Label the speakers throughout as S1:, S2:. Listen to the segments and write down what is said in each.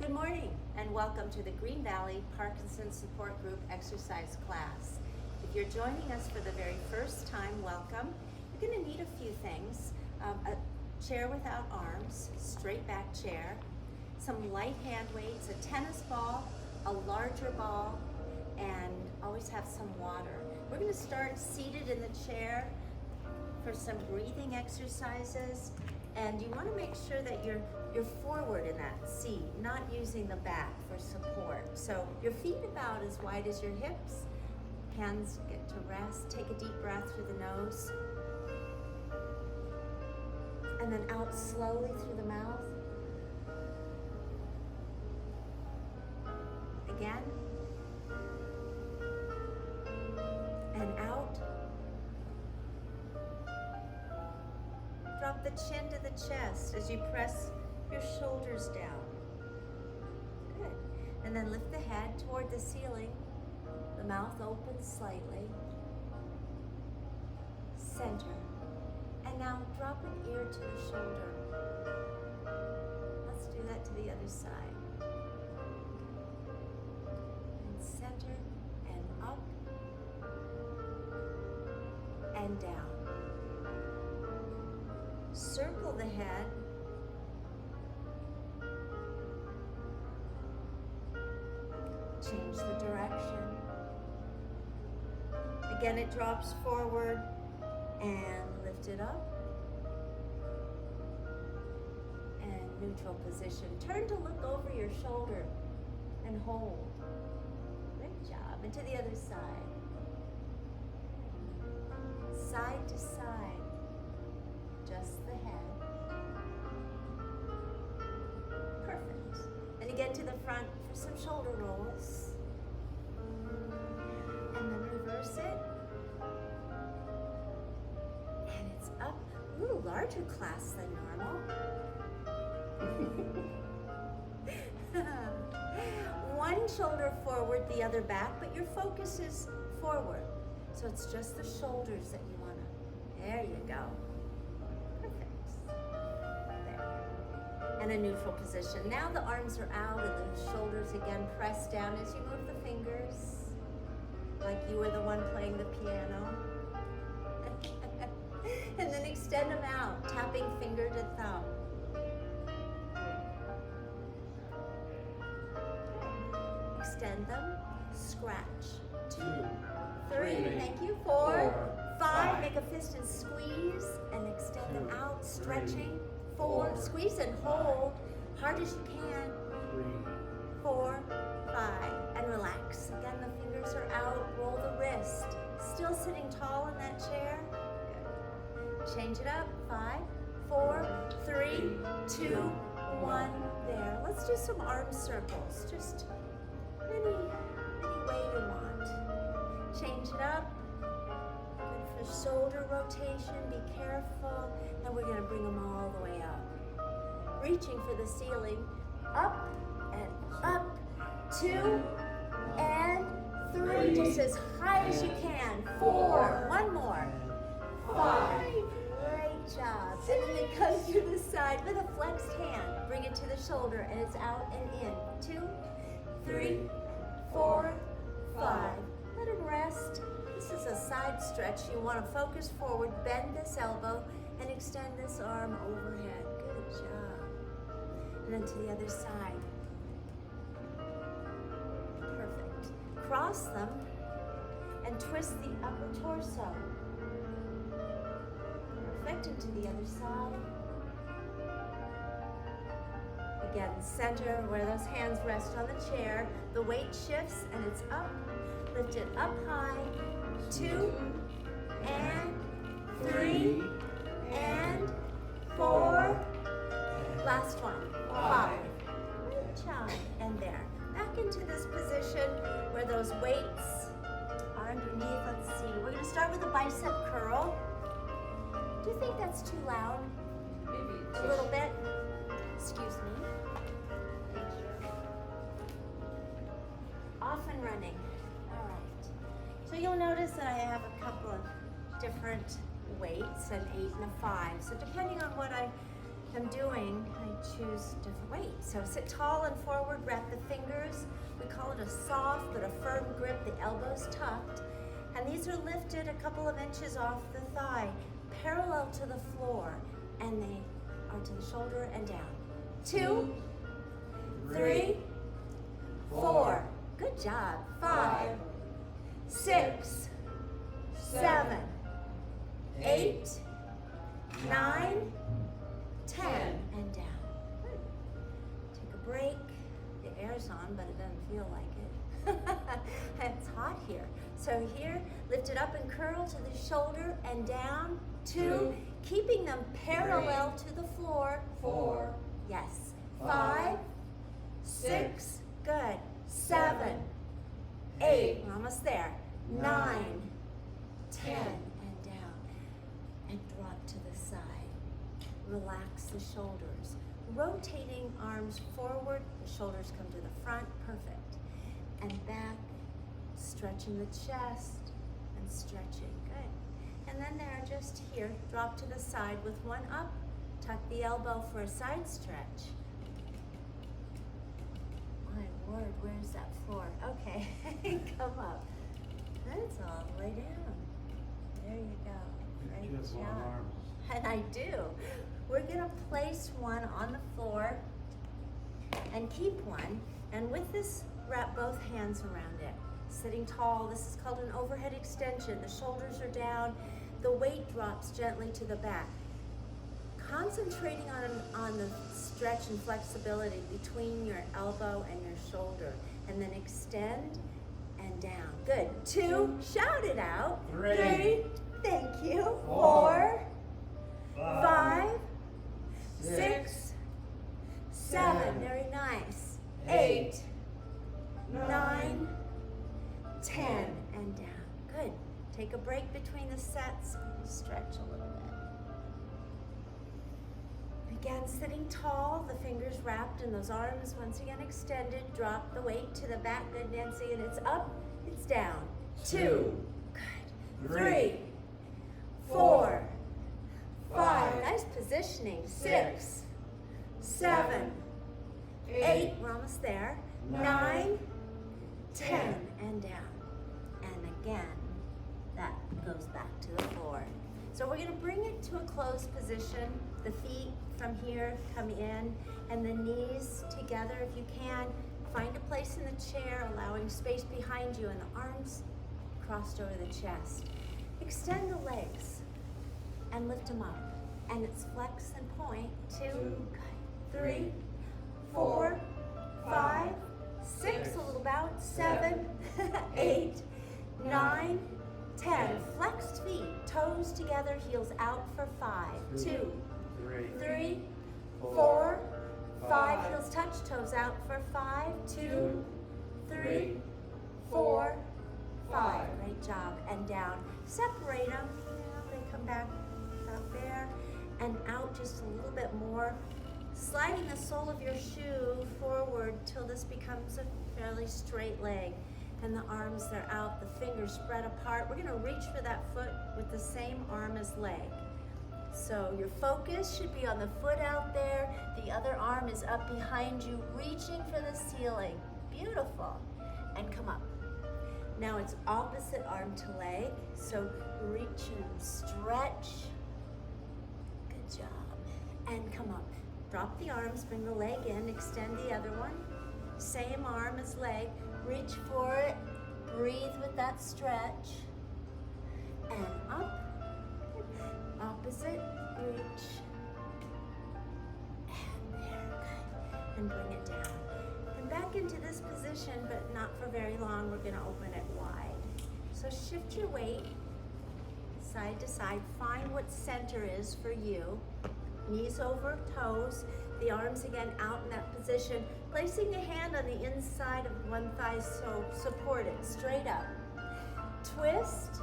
S1: Good morning and welcome to the Green Valley Parkinsons Support Group exercise class. If you're joining us for the very first time, welcome. You're going to need a few things. A chair without arms, straight back chair, some light hand weights, a tennis ball, a larger ball, and always have some water. We're going to start seated in the chair for some breathing exercises. And you want to make sure that you're forward in that seat, not using the back for support. So your feet about as wide as your hips, hands get to rest. Take a deep breath through the nose. And then out slowly through the mouth. Again. And out. Drop the chin to the chest as you press your shoulders down. Good. And then lift the head toward the ceiling. The mouth opens slightly. Center. And now drop an ear to the shoulder. Let's do that to the other side. And center and up and down. Circle the head. Change the direction. Again, it drops forward and lift it up. And neutral position. Turn to look over your shoulder and hold. Great job. And to the other side. Side to side. Just the head. Perfect. And again to the front for some shoulder rolls. And then reverse it. And it's up. Ooh, larger class than normal. One shoulder forward, the other back, but your focus is forward. So it's just the shoulders that you want to. There you go. And a neutral position. Now the arms are out and the shoulders again press down as you move the fingers, like you were the one playing the piano. And then extend them out, tapping finger to thumb. Extend them, scratch. 2, 3, thank you, 4, 5, make a fist and squeeze, and extend them out, stretching. 4, squeeze and hold, hard as you can. 3, 4, 5, and relax. Again, the fingers are out, roll the wrist. Still sitting tall in that chair. Good. Change it up, 5, 4, 3, 2, 1, there. Let's do some arm circles, just any way you want. Change it up. For shoulder rotation, be careful, and we're going to bring them all the way up. Reaching for the ceiling, up and up, 2 and 3, just as high as you can. 4, one more, 5, great job. And then it comes to the side with a flexed hand. Bring it to the shoulder, and it's out and in. 2, 3, 4, 5. Let him rest. This is a side stretch. You want to focus forward, bend this elbow, and extend this arm overhead. Good job. And then to the other side. Perfect. Cross them and twist the upper torso. Perfect. And to the other side. Again, center where those hands rest on the chair. The weight shifts and it's up. Lift it up high. 2 and 3 and 4. Last one. 5. Good job. And there. Back into this position where those weights are underneath. Let's see. We're going to start with a bicep curl. Do you think that's too loud?
S2: Maybe
S1: a little bit. Excuse me. Off and running. All right. So you'll notice that I have a couple of different weights, an 8 and a 5. So depending on what I am doing, I choose different weight. So sit tall and forward, wrap the fingers. We call it a soft but a firm grip, the elbows tucked. And these are lifted a couple of inches off the thigh, parallel to the floor. And they are to the shoulder and down. 2, 3, 4. Good job. 5, 6, 7, 8, 9, 10, and down. Take a break. The air's on, but it doesn't feel like it. It's hot here. So here, lift it up and curl to the shoulder and down. 2, keeping them parallel to the floor. 4, yes. 5, 6, good. 7, 8, we're almost there. 9, 10, and down. And drop to the side. Relax the shoulders. Rotating arms forward, the shoulders come to the front, perfect. And back, stretching the chest and stretching, good. And then they're just here, drop to the side with one up, tuck the elbow for a side stretch. My word, where's that floor? Okay, come up. That's all the way down. There you go. Great job. And I do. We're gonna place one on the floor and keep one. And with this, wrap both hands around it. Sitting tall, this is called an overhead extension. The shoulders are down, the weight drops gently to the back. Concentrating on the stretch and flexibility between your elbow and your shoulder. And then extend and down. Good. 2, shout it out. 3, thank you. 4, 5, 6, 7, very nice. 8, 9, 10, and down. Good. Take a break between the sets. Stretch a little bit. Again, sitting tall, the fingers wrapped and those arms once again extended. Drop the weight to the back. Good, Nancy. And it's up, it's down. 2, good. 3, 4, 5, nice positioning. 6, 7, 8, we're almost there. 9, 10, and down. And again, that goes back to the floor. So we're gonna bring it to a closed position. The feet from here come in and the knees together if you can. Find a place in the chair, allowing space behind you and the arms crossed over the chest. Extend the legs and lift them up. And it's flex and point. 2, 3, 4, 5, 6, a little bounce. 7, 8, 9, 10. Flexed feet, toes together, heels out for 5. 2, 3, 4, 5. Heels touch, toes out for 5. 2, 3, 4, 5. Great job. And down. Separate them. They come back out there and out just a little bit more. Sliding the sole of your shoe forward till this becomes a fairly straight leg. And the arms, they're out, the fingers spread apart. We're gonna reach for that foot with the same arm as leg. So your focus should be on the foot out there. The other arm is up behind you, reaching for the ceiling. Beautiful. And come up. Now it's opposite arm to leg. So reach and stretch. Good job. And come up. Drop the arms, bring the leg in, extend the other one. Same arm as leg. Reach for it. Breathe with that stretch. And up. Opposite, reach, and there, good. And bring it down. And back into this position, but not for very long. We're gonna open it wide. So shift your weight side to side. Find what center is for you. Knees over toes, the arms again out in that position. Placing a hand on the inside of one thigh, so support it, straight up. Twist.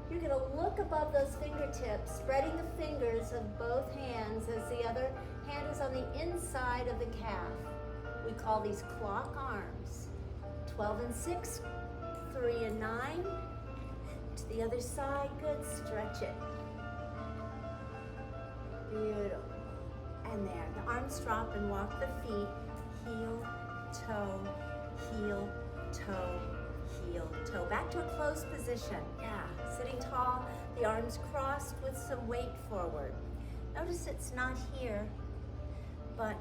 S1: You're gonna look above those fingertips, spreading the fingers of both hands as the other hand is on the inside of the calf. We call these clock arms. 12 and 6, 3 and 9. To the other side, good, stretch it. Beautiful. And there, the arms drop and walk the feet, heel, toe, heel, toe, heel, toe. Back to a closed position. Yeah, sitting tall, the arms crossed with some weight forward. Notice it's not here, but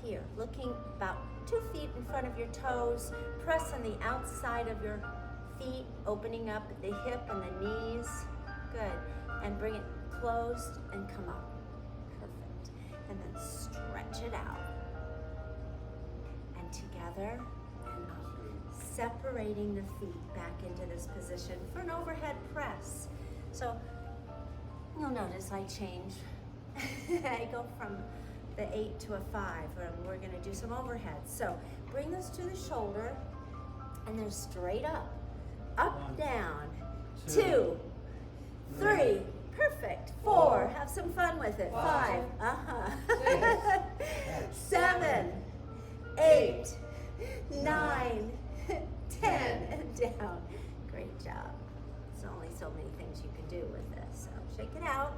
S1: here. Looking about 2 feet in front of your toes. Press on the outside of your feet, opening up the hip and the knees. Good. And bring it closed and come up. Perfect. And then stretch it out. And together and up. Separating the feet back into this position for an overhead press. So you'll notice I change. I go from the 8 to a 5, and we're gonna do some overheads. So bring this to the shoulder, and then straight up, up,
S2: 1,
S1: down,
S2: 2,
S1: 2, 3, perfect, 4, have some fun with it, 5, 7, 8, 9, 10, and down. Great job. There's only so many things you can do with this. So shake it out.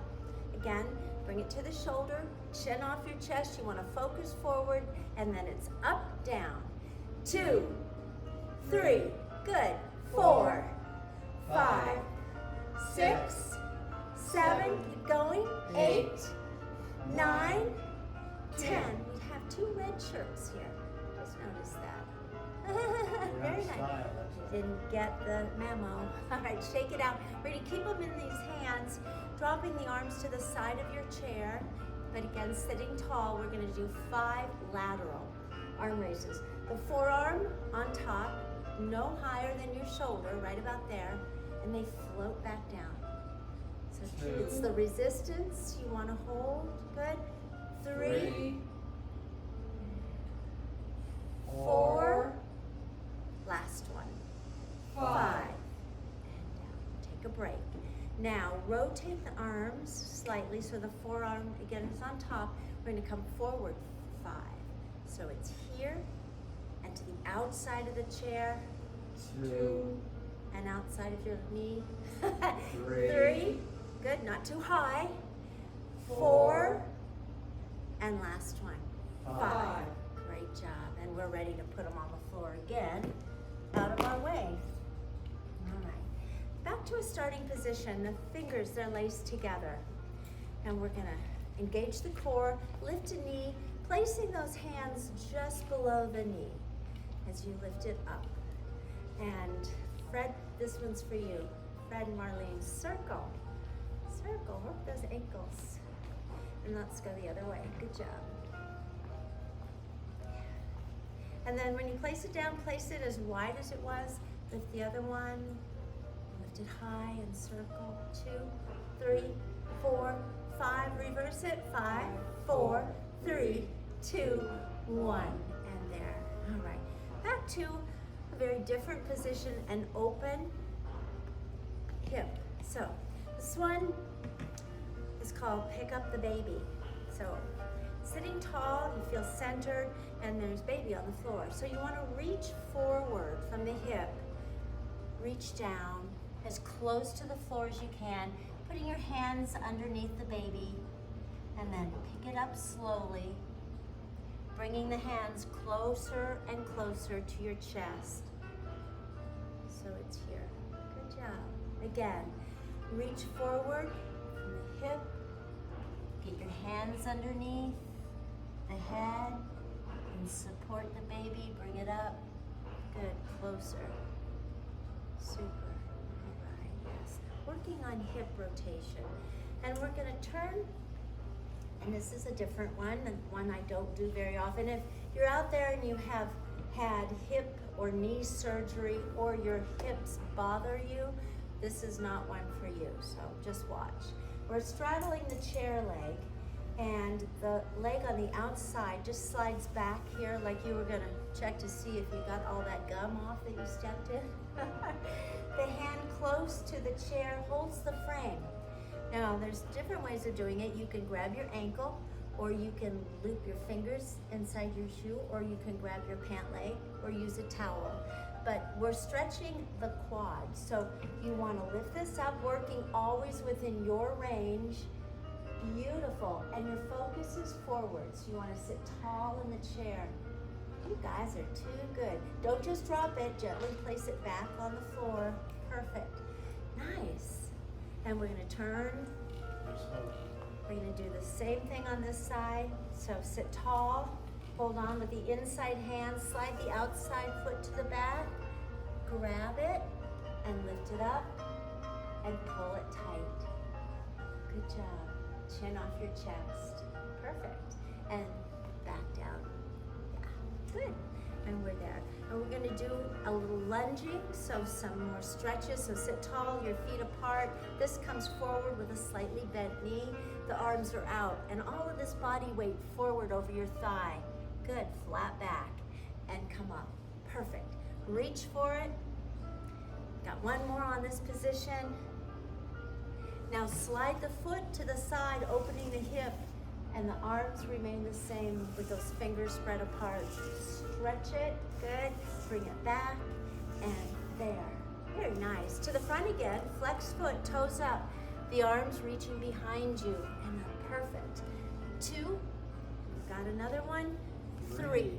S1: Again, bring it to the shoulder, chin off your chest. You want to focus forward, and then it's up, down. 2, 3, good. 4, 5, 6, 7, keep going. 8, 9, 10. We have 2 red shirts here. Just notice that. Very nice. Didn't get the memo. All right, shake it out. Ready, keep them in these hands, dropping the arms to the side of your chair, but again, sitting tall. We're gonna do 5 lateral arm raises. The forearm on top, no higher than your shoulder, right about there, and they float back down. So it's the resistance you wanna hold, good. 3, 4, last one. 5, and down. Take a break. Now rotate the arms slightly so the forearm again is on top. We're going to come forward 5. So it's here and to the outside of the chair. 2 and outside of your knee. 3. Good, not too high. 4 and last one. 5. Great job. And we're ready to put them on the floor again. Out of our way. All right. Back to a starting position. The fingers, they're laced together. And we're gonna engage the core, lift a knee, placing those hands just below the knee as you lift it up. And Fred, this one's for you. Fred and Marlene, circle. Circle, work those ankles. And let's go the other way. Good job. And then when you place it down, place it as wide as it was. Lift the other one. Lift it high and circle. 2, 3, 4, 5. Reverse it. 5, 4, 3, 2, 1. And there. All right. Back to a very different position, an open hip. So this one is called Pick Up the Baby. So sitting tall, you feel centered, and there's baby on the floor. So you want to reach forward from the hip, reach down as close to the floor as you can, putting your hands underneath the baby, and then pick it up slowly, bringing the hands closer and closer to your chest. So it's here. Good job. Again, reach forward from the hip, get your hands underneath the head, and support the baby, bring it up. Good, closer. Super. All right, yes. Working on hip rotation. And we're gonna turn, and this is a different one, and one I don't do very often. If you're out there and you have had hip or knee surgery, or your hips bother you, this is not one for you, so just watch. We're straddling the chair leg, and the leg on the outside just slides back here like you were gonna check to see if you got all that gum off that you stepped in. The hand close to the chair holds the frame. Now, there's different ways of doing it. You can grab your ankle, or you can loop your fingers inside your shoe, or you can grab your pant leg, or use a towel. But we're stretching the quad. So you wanna lift this up, working always within your range Beautiful. And your focus is forward. So you want to sit tall in the chair. You guys are too good. Don't just drop it. Gently place it back on the floor. Perfect. Nice. And we're going to turn. We're going to do the same thing on this side. So sit tall. Hold on with the inside hand. Slide the outside foot to the back. Grab it and lift it up and pull it tight. Good job. Chin off your chest. Perfect. And back down. Yeah, good. And we're there. And we're going to do a little lunging, so some more stretches. So sit tall, your feet apart. This comes forward with a slightly bent knee. The arms are out. And all of this body weight forward over your thigh. Good. Flat back. And come up. Perfect. Reach for it. Got one more on this position. Now slide the foot to the side, opening the hip, and the arms remain the same with those fingers spread apart. Stretch it, good. Bring it back, and there. Very nice. To the front again, flex foot, toes up. The arms reaching behind you, and then perfect. 2, we've got another one, 3.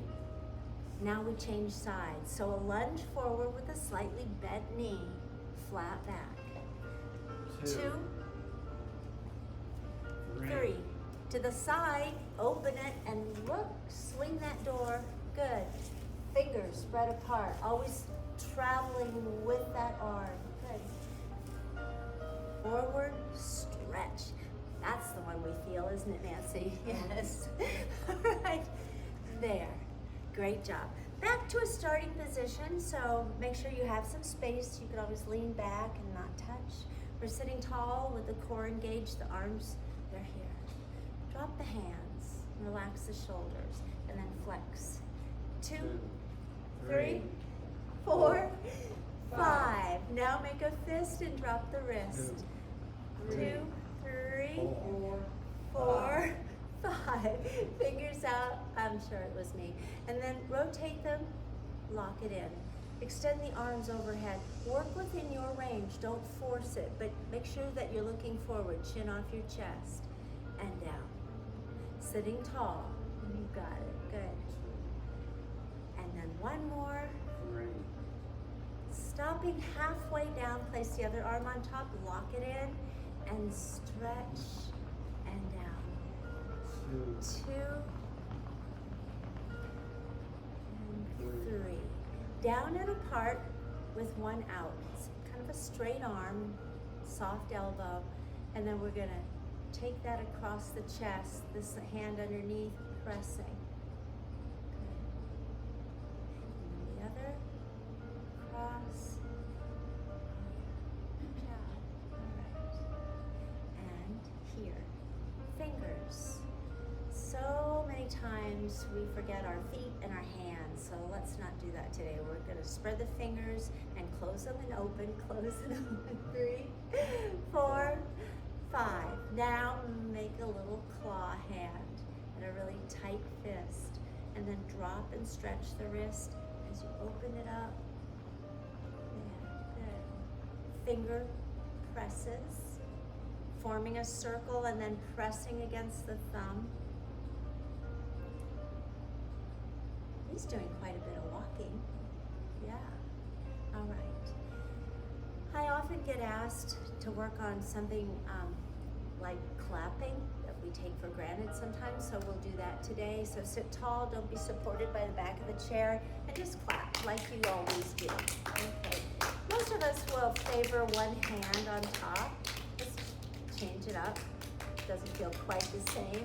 S1: Now we change sides. So a lunge forward with a slightly bent knee, flat back. 2, 3. To the side, open it and look, swing that door. Good. Fingers spread apart, always traveling with that arm. Good. Forward, stretch. That's the one we feel, isn't it, Nancy? Yes. All right. There. Great job. Back to a starting position, so make sure you have some space. You can always lean back and not touch. We're sitting tall with the core engaged, the arms, they're here. Drop the hands, relax the shoulders, and then flex. 2, 3, 4, 5. Now make a fist and drop the wrist. 2, 3, 4, 5. Fingers out. I'm sure it was me. And then rotate them, lock it in. Extend the arms overhead. Work within your range. Don't force it, but make sure that you're looking forward. Chin off your chest and down. Sitting tall. You got it. Good. And then one more. Stopping halfway down. Place the other arm on top. Lock it in and stretch and down. 2 and 3. Down and apart with one out. It's kind of a straight arm, soft elbow, and then we're gonna take that across the chest, this hand underneath, pressing. Good. And the other, cross. Good job. All right. And here, fingers. So many times we forget our feet and our hands, so let's not do that today. We're going to spread the fingers and close them and open, close and open. 3, 4, 5. Now make a little claw hand and a really tight fist, and then drop and stretch the wrist as you open it up. Yeah, good. Finger presses, forming a circle and then pressing against the thumb. He's doing quite a bit of walking. Yeah. All right. I often get asked to work on something like clapping that we take for granted sometimes, so we'll do that today. So sit tall, don't be supported by the back of the chair, and just clap like you always do. Okay. Most of us will favor one hand on top. Let's change it up. Doesn't feel quite the same.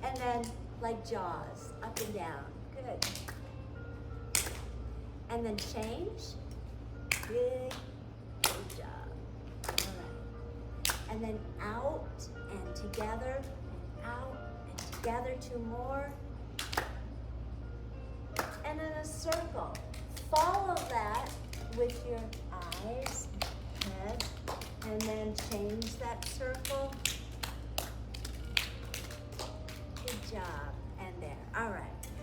S1: And then like jaws, up and down. Good. And then change. Good job. All right. And then out and together, and out and together. 2 more. And then a circle. Follow that with your eyes, head, and then change that circle. Good job, and there. All right,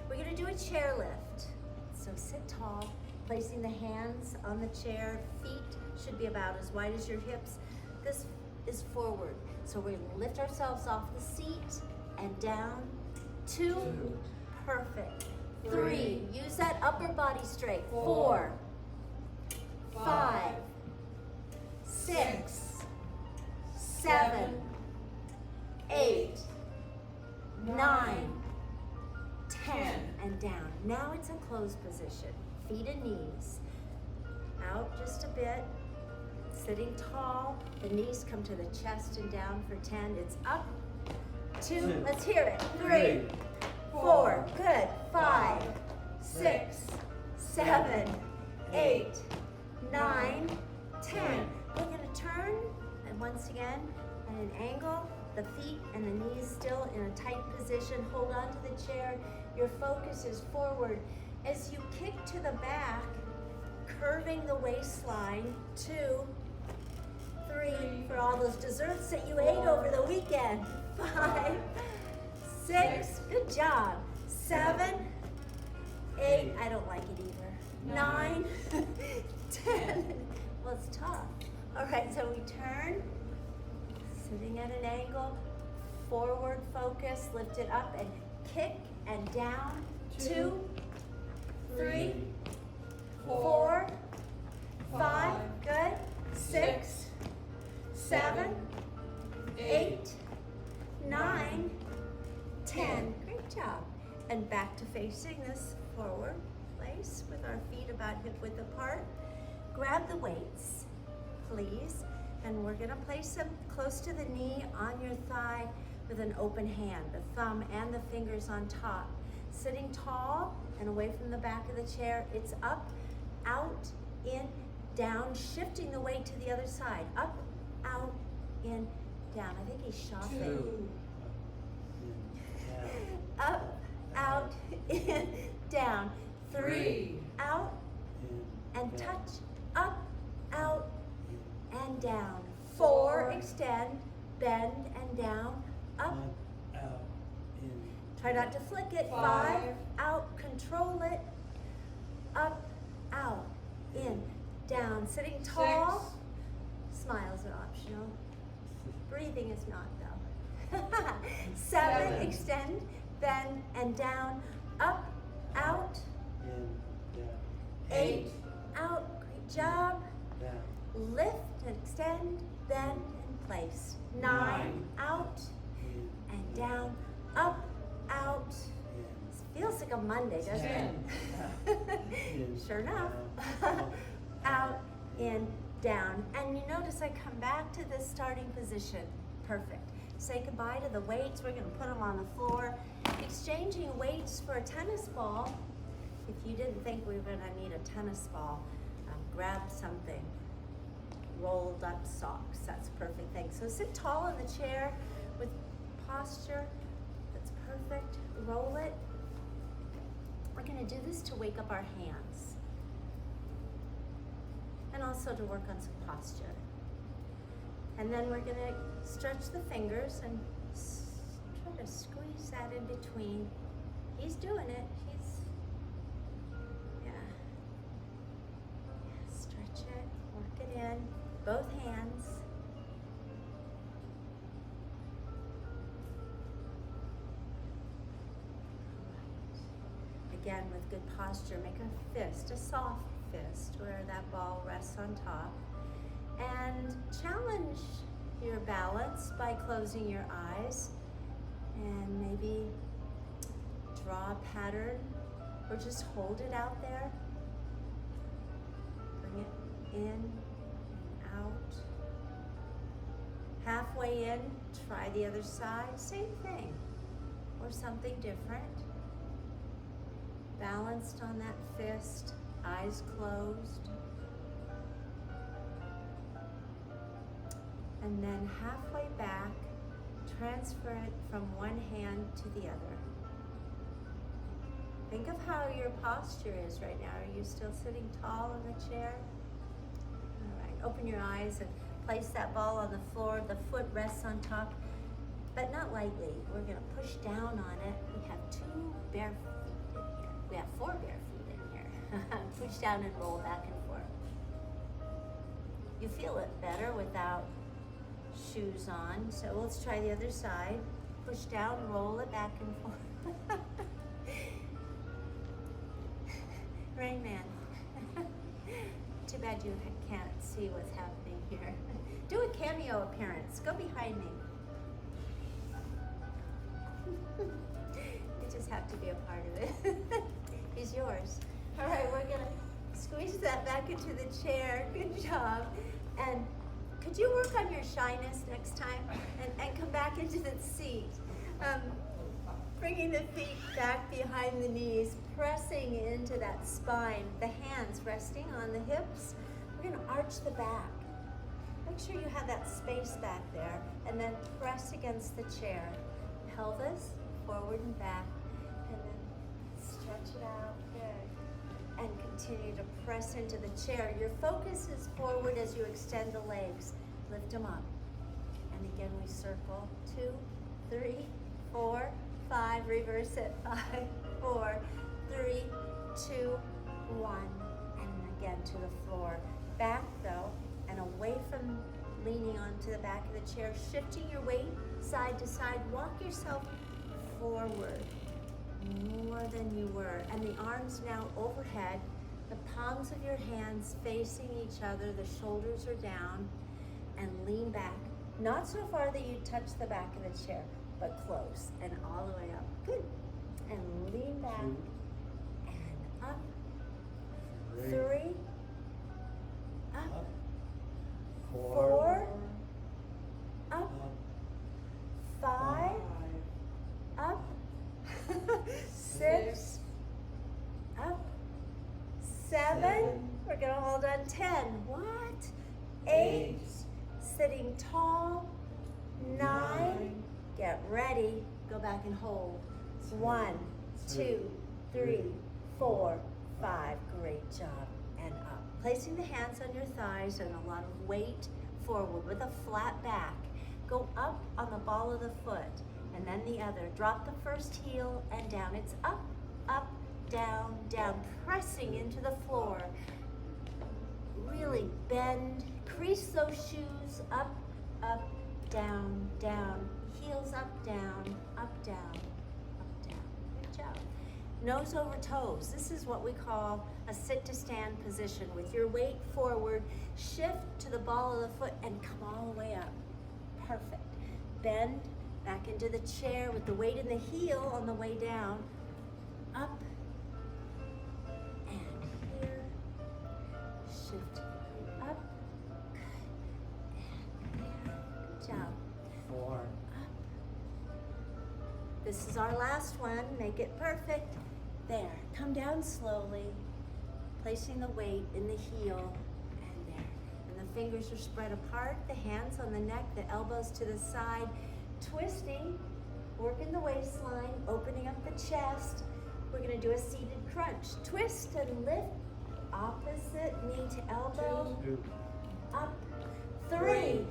S1: we're gonna do a chair lift. So sit tall, placing the hands on the chair. Feet should be about as wide as your hips. This is forward. So we lift ourselves off the seat and down. 2, perfect. 3, use that upper body straight. 4, 5, 6, 7, 8, 9, 10, and down. Now it's in closed position. Feet and knees. Out just a bit. Sitting tall. The knees come to the chest and down for 10. It's up. 2, let's hear it. 3, 4, good. 5, 6, 7, 8, 9, 10. We're going to turn, and once again, at an angle, the feet and the knees still in a tight position. Hold on to the chair. Your focus is forward. As you kick to the back, curving the waistline. 2, 3, for all those desserts that you ate over the weekend. 5, 6, good job. 7, 8, I don't like it either. 9, 10, well, it's tough. All right, so we turn, sitting at an angle, forward focus, lift it up and kick and down. 2, 3, 4, 5, good. 6, 7, 8, 9, 10. Great job. And back to facing this forward place with our feet about hip width apart. Grab the weights, please. And we're gonna place them close to the knee on your thigh with an open hand, the thumb and the fingers on top. Sitting tall and away from the back of the chair. It's up, out, in, down, shifting the weight to the other side. Up, out, in, down. I think he's shopping. Up, out, in, down. 3, out, and touch. Up, out, and down. 4, extend, bend, and down. Up,
S2: out, in.
S1: Try not to flick it. 5, out, control it. Up, out, in, down. Sitting tall. 6. Smiles are optional. Breathing is not though. 7, extend, bend, and down. Up, out,
S2: In, down.
S1: 8, out. Great job.
S2: Down.
S1: Lift and extend, bend, and place. 9, out,
S2: In,
S1: and down. Up, out.
S2: in.
S1: This feels like a Monday, doesn't
S2: 10.
S1: it?
S2: In,
S1: Sure enough.
S2: down.
S1: Out, in, down. And you notice I come back to this starting position. Perfect. Say goodbye to the weights. We're going to put them on the floor. Exchanging weights for a tennis ball. If you didn't think we were going to need a tennis ball, grab something. Rolled up socks. That's a perfect thing. So sit tall in the chair with posture. That's perfect. Roll it. We're going to do this to wake up our hands. And also to work on some posture. And then we're going to stretch the fingers and try to squeeze that in between. He's doing it. Yeah. Stretch it, work it in, both hands. Again, with good posture, make a fist, a soft fist, where that ball rests on top. And challenge your balance by closing your eyes and maybe draw a pattern or just hold it out there. Bring it in and out. Halfway in, try the other side, same thing, or something different. Balanced on that fist, eyes closed. And then halfway back, transfer it from one hand to the other. Think of how your posture is right now. Are you still sitting tall in the chair? All right, open your eyes and place that ball on the floor. The foot rests on top, but not lightly. We're gonna push down on it. We have 2 bare feet in here. We have 4 bare feet in here. Push down and roll back and forth. You feel it better without shoes on. So let's try the other side. Push down, roll it back and forth. Rain Man. Too bad you can't see what's happening here. Do a cameo appearance. Go behind me. You just have to be a part of it. He's yours. All right, we're gonna squeeze that back into the chair. Good job. And could you work on your shyness next time and come back into the seat? Bringing the feet back behind the knees, pressing into that spine, the hands resting on the hips. We're gonna arch the back. Make sure you have that space back there, and then press against the chair. Pelvis forward and back, and then stretch it out, good. And continue to press into the chair. Your focus is forward as you extend the legs. Lift them up. And again, we circle. 2, 3, 4, 5. Reverse it. 5, 4, 3, 2, 1. And again to the floor. Back though, and away from leaning onto the back of the chair. Shifting your weight side to side. Walk yourself forward more than you were. And the arms now overhead. The palms of your hands facing each other. The shoulders are down. And lean back. Not so far that you touch the back of the chair, but close and all the way up. Good. And lean back and up. 3. Up. 4. Up. 5. Up. 6. Up. 7. We're gonna hold on 10. What? 8. Sitting tall. 9. Get ready. Go back and hold. 1, 2, 3, 4, 5. Great job. And up. Placing the hands on your thighs and a lot of weight forward with a flat back. Go up on the ball of the foot and then the other. Drop the first heel and down. It's up, up, down, down. Pressing into the floor. Really bend. Crease those shoes. Up, up, down, down. Heels up, down, up, down, up, down. Good job. Nose over toes. This is what we call a sit to stand position. With your weight forward, shift to the ball of the foot and come all the way up. Perfect. Bend back into the chair with the weight in the heel on the way down. Up and here. Shift up. Good. And there. Good job.
S2: 4.
S1: This is our last one. Make it perfect. There. Come down slowly, placing the weight in the heel and there. And the fingers are spread apart, the hands on the neck, the elbows to the side, twisting, working the waistline, opening up the chest. We're going to do a seated crunch. Twist and lift, opposite knee to elbow.
S2: 2.
S1: Up. 3.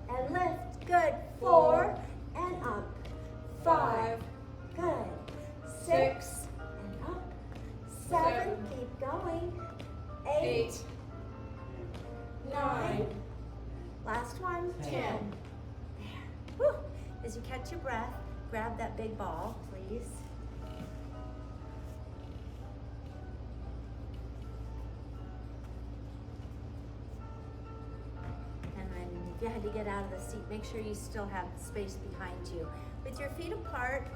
S1: And lift. Good. 4. And up. 5. Good. 6. And up. 7. Keep going. 8. 9. Last one. 10. There. Whew. As you catch your breath, grab that big ball, please. And then if you had to get out of the seat, make sure you still have space behind you. With your feet apart,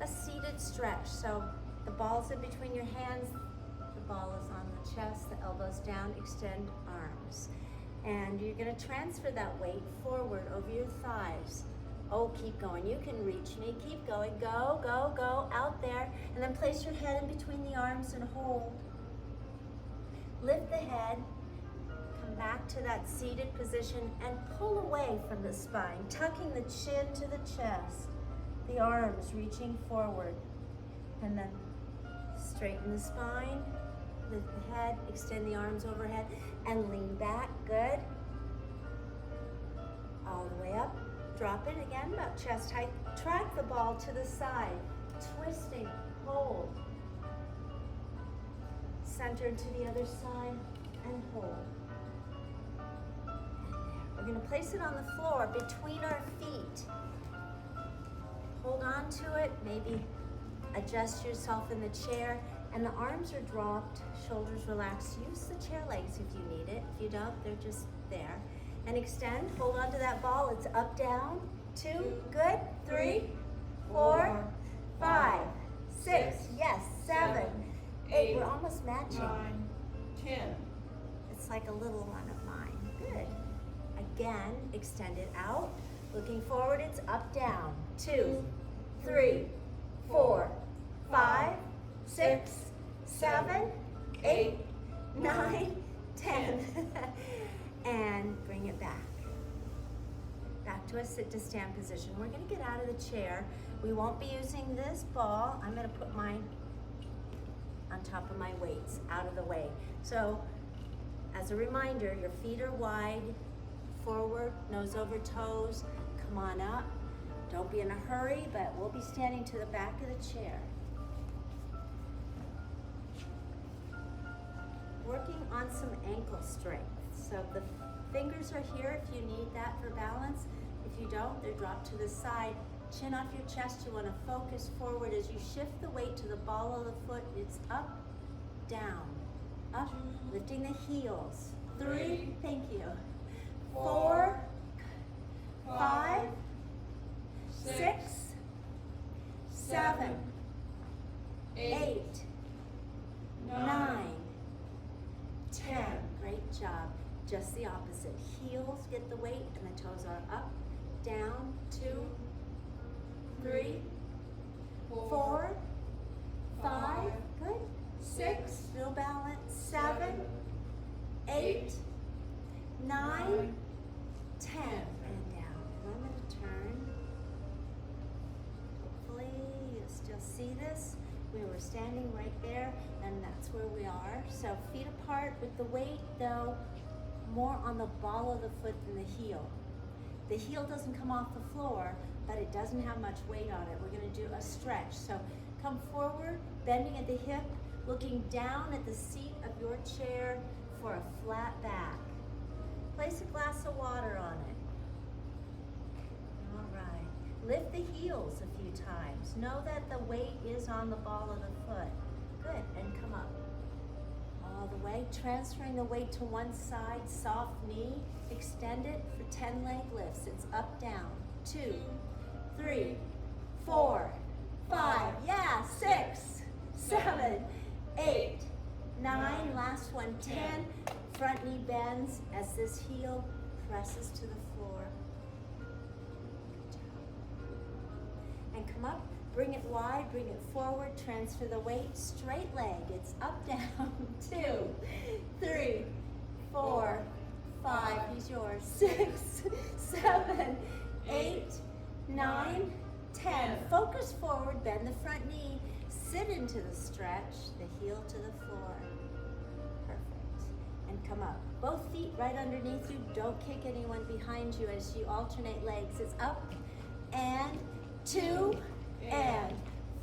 S1: a seated stretch. So the ball's in between your hands, the ball is on the chest, the elbows down, extend arms. And you're gonna transfer that weight forward over your thighs. Oh, keep going, you can reach me, keep going, go, go, go, out there. And then place your head in between the arms and hold. Lift the head, come back to that seated position and pull away from the spine, tucking the chin to the chest. The arms reaching forward, and then straighten the spine, lift the head, extend the arms overhead, and lean back, good. All the way up, drop it again, about chest height. Track the ball to the side, twisting, hold. Center to the other side, and hold. And there, We're gonna place it on the floor between our feet. Hold on to it, maybe adjust yourself in the chair, and the arms are dropped, shoulders relaxed. Use the chair legs if you need it. If you don't, they're just there. And extend, hold on to that ball. It's up, down, 2, good, 3, 4, 5, 6, yes, 7, 8, we're almost matching.
S3: 9, 10.
S1: It's like a little one of mine, good. Again, extend it out. Looking forward, it's up, down, 2, 3, 4, 5, 6, 7, 8, 9, 10. And bring it back. Back to a sit to stand position. We're gonna get out of the chair. We won't be using this ball. I'm gonna put mine on top of my weights, out of the way. So, as a reminder, your feet are wide, forward, nose over toes. Come on up. Don't be in a hurry, but we'll be standing to the back of the chair. Working on some ankle strength. So the fingers are here if you need that for balance. If you don't, they're dropped to the side. Chin off your chest. You want to focus forward as you shift the weight to the ball of the foot. It's up, down, up, lifting the heels. 3, thank you. 4, 5, 6, 7, 8, 9, 10. Great job. Just the opposite. Heels get the weight and the toes are up, down, 2, 3, 4, 5, good, 6, no balance, 7, 8, 9, 10, and down. And I'm going to turn. Hopefully you still see this. We were standing right there, and that's where we are. So feet apart with the weight, though, more on the ball of the foot than the heel. The heel doesn't come off the floor, but it doesn't have much weight on it. We're going to do a stretch. So come forward, bending at the hip, looking down at the seat of your chair for a flat back. Place a glass of water on it. All right. Lift the heels a few times. Know that the weight is on the ball of the foot. Good, and come up. All the way, transferring the weight to one side, soft knee, extend it for 10 leg lifts. It's up, down, 2, 3, 4, 5, yeah, 6, 7, 8, 9, last one, 10. Front knee bends as this heel presses to the floor. Good job. And come up. Bring it wide, bring it forward, transfer the weight, straight leg, it's up, down, 2, 3, 4, 5, he's yours, 6, 7, 8, 9, 10. Focus forward, bend the front knee, sit into the stretch, the heel to the floor. Perfect. And come up. Both feet right underneath you, don't kick anyone behind you as you alternate legs. It's up and 2, and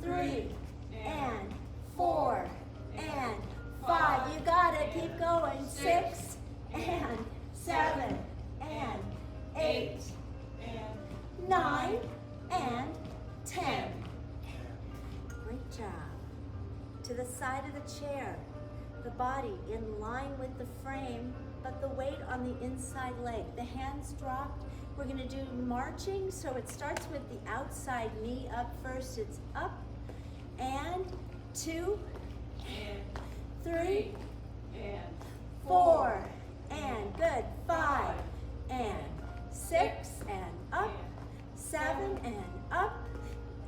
S1: 3, and 4, and 5. You got it. Keep going. 6, and 7, and 8, and 9, and 10. Great job. To the side of the chair. The body in line with the frame, but the weight on the inside leg. The hands dropped. We're going to do marching, so it starts with the outside knee up first. It's up, and 2, and 3, and 4, and good, 5, and 6, and up, 7, and up,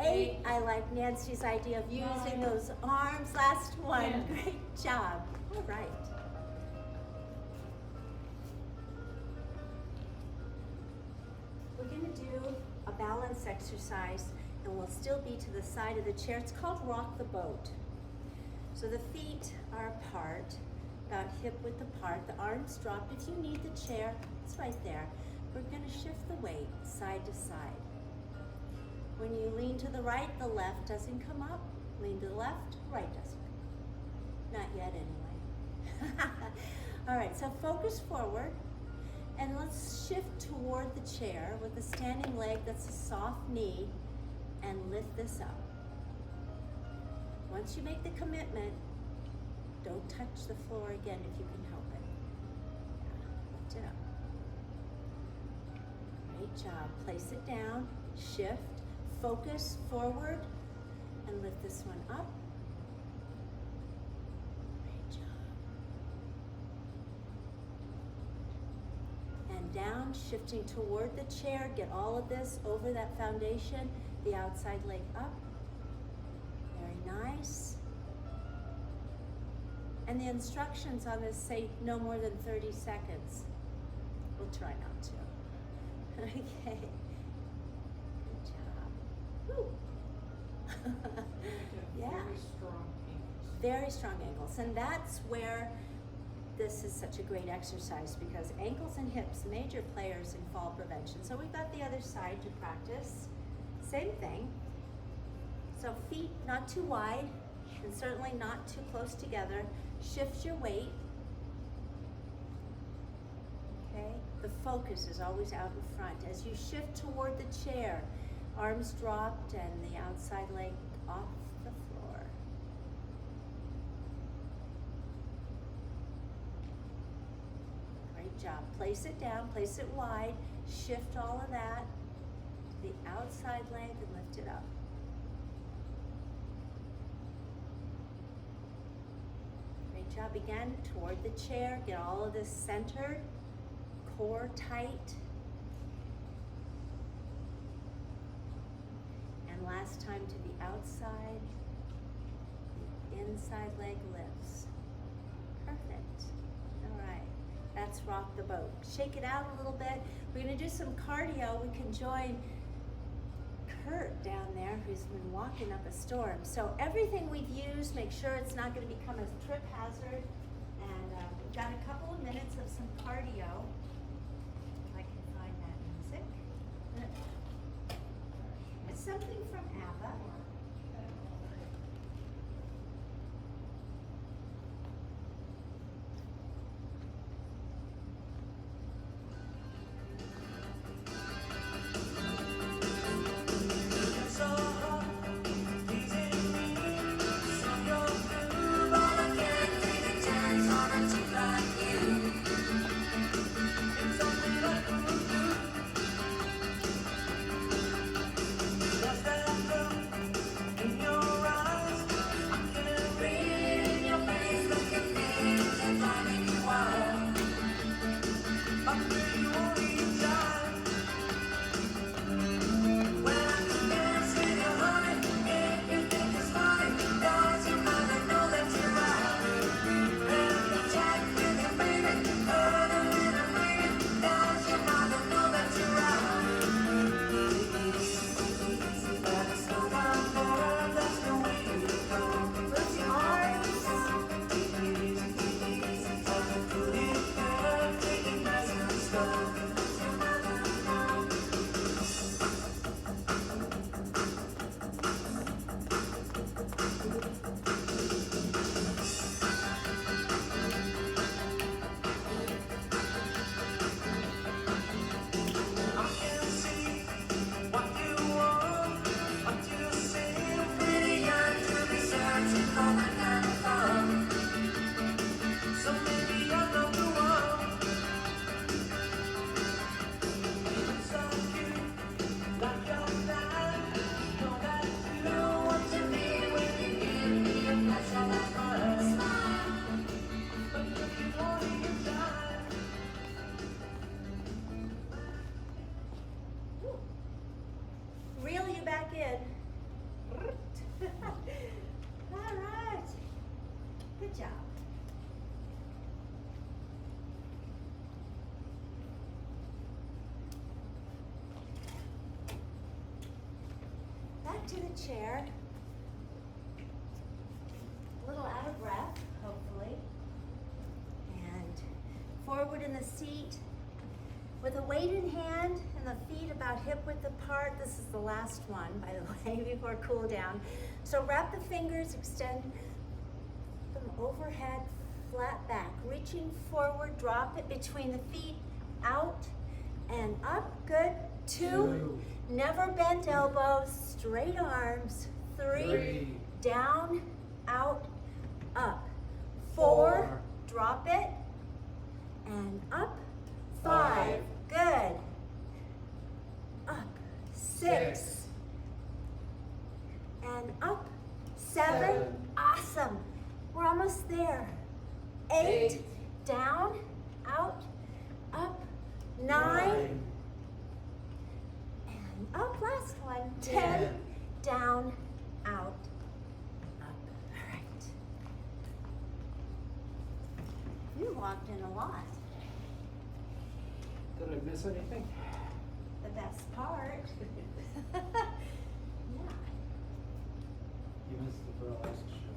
S1: 8. I like Nancy's idea of using those arms. Last one. Great job. All right. We're going to do a balance exercise, and we'll still be to the side of the chair. It's called rock the boat. So the feet are apart, about hip width apart. The arms dropped. If you need the chair, it's right there. We're going to shift the weight side to side. When you lean to the right, the left doesn't come up. Lean to the left, right doesn't come up. Not yet, anyway. All right, so focus forward. And let's shift toward the chair with a standing leg that's a soft knee and lift this up. Once you make the commitment, don't touch the floor again if you can help it. Yeah, lift it up. Great job. Place it down, shift, focus forward, and lift this one up. Great job. And down, shifting toward the chair. Get all of this over that foundation, the outside leg up. Very nice. And the instructions on this say no more than 30 seconds. We'll try not to. Okay. Good job. Woo. Yeah.
S3: Very strong ankles.
S1: Very strong ankles. And that's where this is such a great exercise, because ankles and hips, major players in fall prevention. So we've got the other side to practice. Same thing. So feet not too wide and certainly not too close together. Shift your weight. Okay? The focus is always out in front. As you shift toward the chair, arms dropped and the outside leg off the floor. Great job. Place it down, place it wide, shift all of that to the outside leg and lift it up. Great job. Again, toward the chair, get all of this centered, core tight. And last time to the outside, the inside leg lifts. Perfect. All right, that's rock the boat. Shake it out a little bit. We're gonna do some cardio. We can join Kurt down there, who's been walking up a storm. So everything we've used, make sure it's not gonna become a trip hazard. And we've got a couple of minutes of some cardio. If I can find that music. It's something from ABBA. Reel you back in. All right. Good job. Back to the chair. A little out of breath, hopefully. And forward in the seat. With a weight in hand and the feet about hip width apart. This is the last one, by the way, before cool down. So wrap the fingers, extend them overhead, flat back. Reaching forward, drop it between the feet, out, and up. Good. 2. Never bent elbows, straight arms. 3. Down, out, up. 4. Drop it, and up. 5. Good. Up. 6. And up. 7. Awesome. We're almost there. 8. Down, out, up. 9. And up. Last one. 10. Down, out, up. All right. You walked in a lot.
S2: Did I miss anything?
S1: The best part. Yeah.
S2: You missed the burlesque show.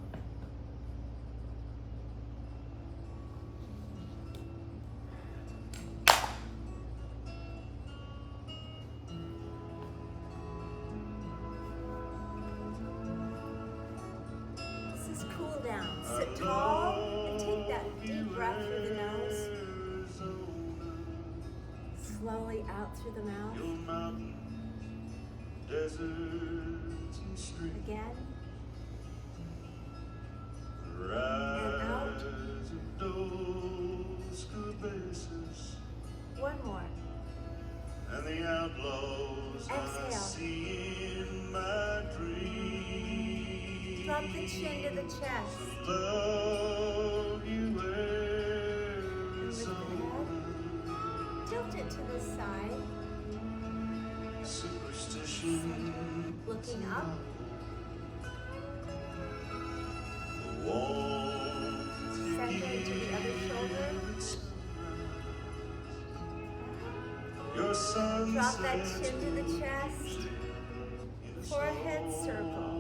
S1: This is cool down. Sit tall and take that deep breath through the nose. Slowly out through the mouth. Again. And out. One more.
S4: And the outlaws I see in my dreams.
S1: Drop the chin to the chest.
S4: Love you,
S1: Arizona. Tilt it to the side.
S4: superstition.
S1: Looking up. Center to the other shoulder.
S4: Your sun
S1: Drop that chin to the chest. Forehead circle.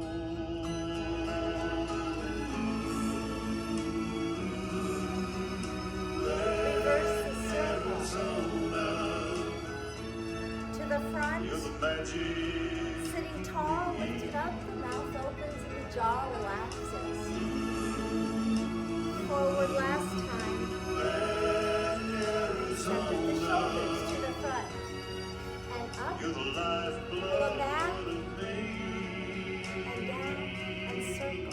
S1: Reverse the circle. To the front. Sitting tall, lifted up, the mouth opens and the jaw relaxes. Forward last time. Step with the shoulders to the front. And up, pull it back, and down, and circle.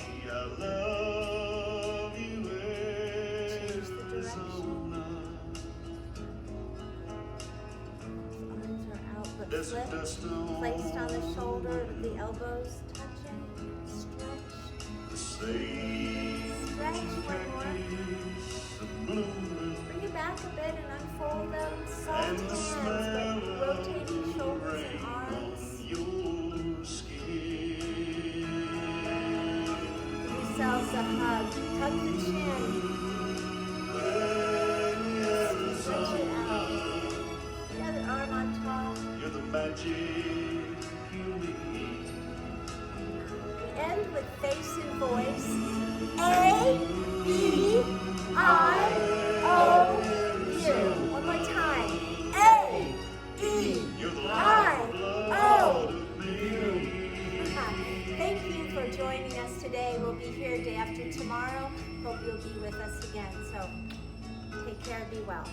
S1: Change the direction. Arms are out but flipped, placed on the shoulder with the elbows touching. Stretch. Stretch one more. Bring it back a bit and unfold them. Soft hands, but rotating shoulders and arms. Give yourselves a hug. Tuck the chin. Stretch it out. The other arm on top.
S4: You're the magic you need.
S1: We end with face and voice. A-E-I-O-U. One more time. A-E-I-O-U. Thank you for joining us today. We'll be here day after tomorrow. Hope you'll be with us again. So take care, be well.